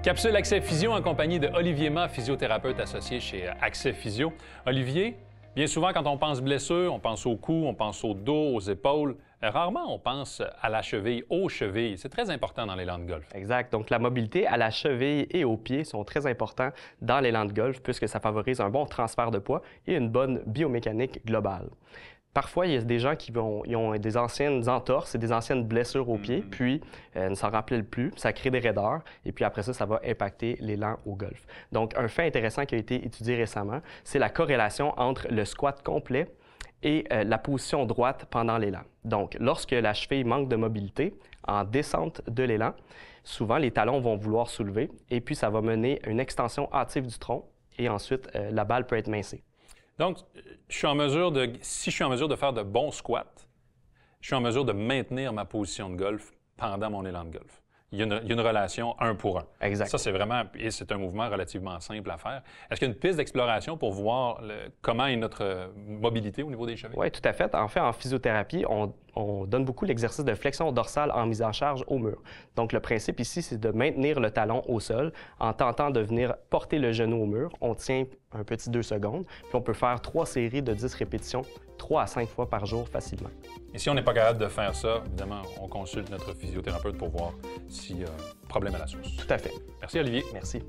Capsule Accès Physio en compagnie de Olivier Ma, physiothérapeute associé chez Accès Physio. Olivier, bien souvent, quand on pense blessure, on pense au cou, on pense au dos, aux épaules. Rarement, on pense à la cheville, aux chevilles. C'est très important dans l'élan de golf. Exact. Donc, la mobilité à la cheville et aux pieds sont très importants dans l'élan de golf puisque ça favorise un bon transfert de poids et une bonne biomécanique globale. Parfois, il y a des gens qui ont des anciennes entorses et des anciennes blessures aux pieds, puis ne s'en rappellent plus, ça crée des raideurs, et puis après ça va impacter l'élan au golf. Donc, un fait intéressant qui a été étudié récemment, c'est la corrélation entre le squat complet et la position droite pendant l'élan. Donc, lorsque la cheville manque de mobilité, en descente de l'élan, souvent les talons vont vouloir soulever, et puis ça va mener à une extension hâtive du tronc, et ensuite la balle peut être mincée. Donc, si je suis en mesure de faire de bons squats, je suis en mesure de maintenir ma position de golf pendant mon élan de golf. Il y a une relation un pour un. Exact. Ça, c'est vraiment, et c'est un mouvement relativement simple à faire. Est-ce qu'il y a une piste d'exploration pour voir comment est notre mobilité au niveau des chevilles? Oui, tout à fait. En fait, en physiothérapie, on donne beaucoup l'exercice de flexion dorsale en mise en charge au mur. Donc, le principe ici, c'est de maintenir le talon au sol en tentant de venir porter le genou au mur. On tient un petit 2 secondes, puis on peut faire 3 séries de 10 répétitions 3 à 5 fois par jour facilement. Et si on n'est pas capable de faire ça, évidemment, on consulte notre physiothérapeute pour voir s'il y a problème à la source. Tout à fait. Merci, Olivier. Merci.